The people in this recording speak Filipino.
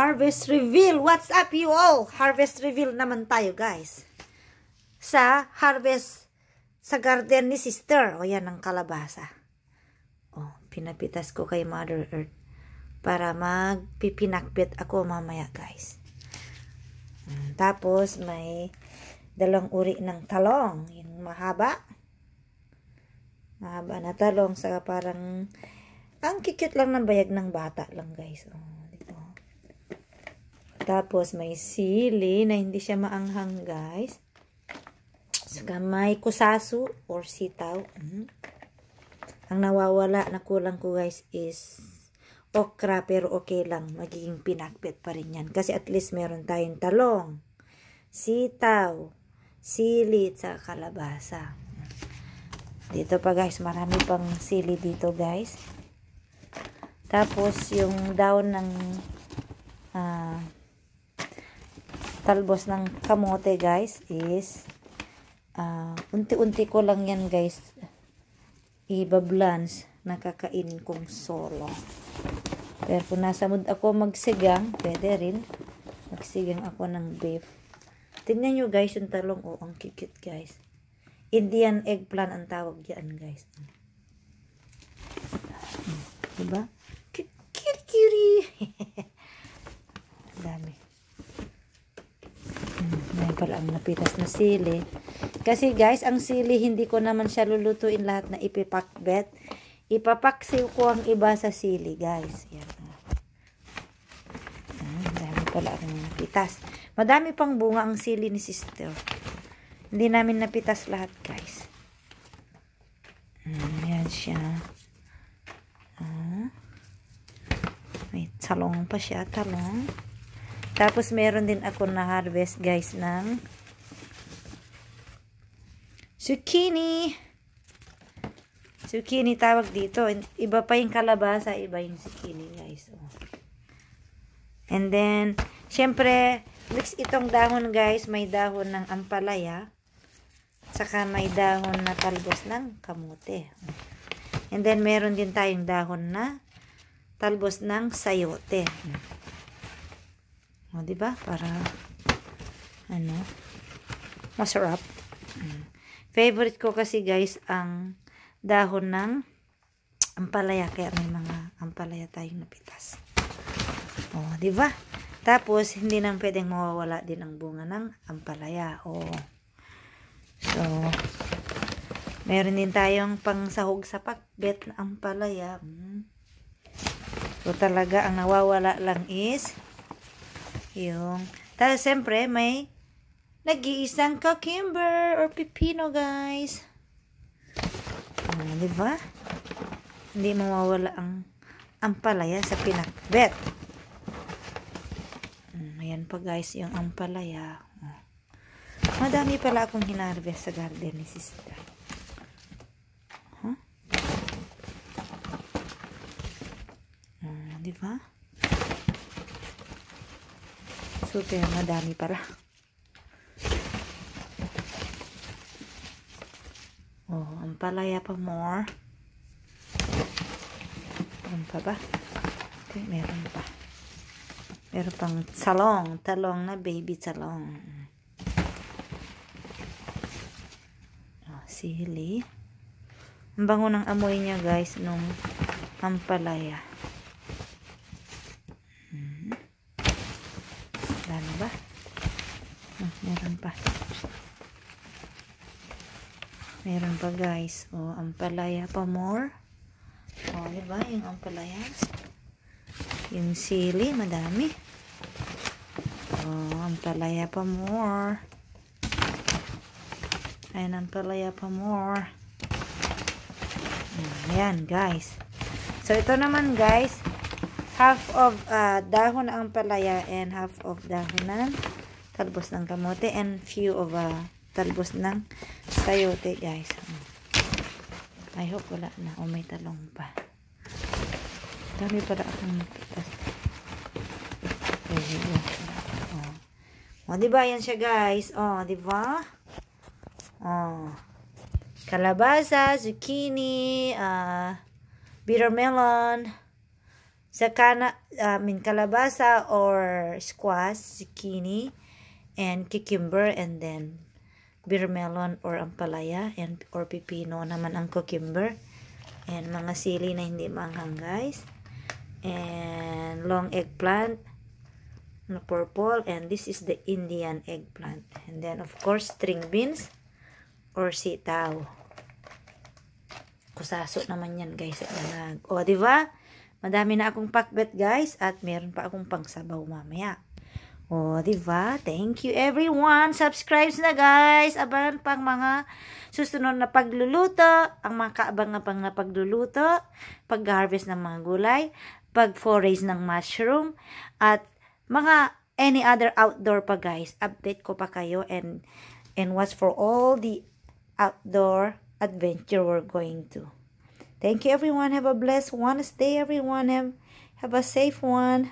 Harvest reveal! What's up you all? Harvest reveal naman tayo guys. Sa harvest sa garden ni sister. O yan ang kalabasa. O, pinapitas ko kay Mother Earth. Para magpipinakbit ako mamaya guys. Tapos may dalawang uri ng talong. Yung mahaba. Mahaba na talong. Saka parang ang cute lang ng bayag ng bata lang guys. O, dito. Tapos may sili na hindi siya maanghang guys. Saka may kusasu or sitaw. Ang nawawala na kulang ko guys is okra, pero okay lang. Magiging pinakbit pa rin yan. Kasi at least meron tayong talong, sitaw, sili, at kalabasa. Dito pa guys, marami pang sili dito guys. Tapos yung daon ng talbos ng kamote guys is unti-unti ko lang yan guys ibablans, nakakainin kong solo. Pero kung nasa mood ako magsigang, pwede rin magsigang ako ng beef. Tingnan nyo guys yung talong, oh, ang cute guys. Indian eggplant ang tawag yan guys. Diba? Cutie! Dami. May pala ang napitas na sili. Kasi guys, ang sili hindi ko naman siya lulutuin lahat na ipipakbet. Ipapaksiw ko ang iba sa sili guys. Yan. Dami pala ang napitas. Madami pang bunga ang sili ni sister. Hindi namin napitas lahat guys. Yan siya. May talong pa siya. Talong. Tapos meron din ako na harvest guys ng zucchini. Zucchini tawag dito. Iba pa yung kalabasa, iba yung zucchini guys. Oh. And then, syempre, mix itong dahon guys. May dahon ng ampalaya. Saka may dahon na talbos ng kamote. And then, meron din tayong dahon na talbos ng sayote. O, diba? Para, masarap. Favorite ko kasi guys, ang dahon ng ampalaya. Kaya may mga ampalaya tayong napitas. O, diba? Tapos, hindi nang pwedeng mawawala din ang bunga ng ampalaya. O, so, meron din tayong pangsahog sa pakbet na ampalaya. So, talaga, ang nawawala lang is yung, tapos siyempre may nag-iisang cucumber or pipino guys. Diba? Hindi mawawala ang ampalaya sa pinakbet. Ayan pa guys yung ampalaya. Madami pala akong hinarvest sa garden ni sister. Diba? Super, madami pala. Oh, ampalaya pa more. Meron pa ba? Okay, meron pa. Meron pang talong na baby talong. Oh, sili. Ang bango ng amoy niya guys nung ampalaya. Dami ba? Meron pa. Meron pa guys. O, ampalaya pa more. O, diba? Yung ampalaya. Yung sili, madami. O, ampalaya pa more. Ayan, ampalaya pa more. Ayan, guys. So, ito naman guys, half of dahon ng ampalaya and half of dahon ng talbos ng kamote and few of talbos ng sayote guys. I hope wala na. O, may talong pa. Dami para akong napitas. O, diba yan siya guys? O, diba? O, kalabasa, zucchini, bitter melon, kalabasa or squash, zucchini, and cucumber, and then beer melon or ampalaya, and or pipino naman ang cucumber, and mga sili na hindi manghang guys, and long eggplant na purple, and this is the Indian eggplant, and then of course string beans or sitaw. Kusaso naman yan guys at dalag. O diba? Madami na akong pakbet guys at meron pa akong pangsabaw mamaya. O, diba? Thank you everyone. Subscribe na guys. Abangan pang mga susunod na pagluluto. Ang mga kaabang-abang na pagluluto. Pag-harvest ng mga gulay. Pag-forays ng mushroom. At mga any other outdoor pa guys. Update ko pa kayo and watch for all the outdoor adventure we're going to. Thank you everyone. Have a blessed one. Stay everyone. Have a safe one.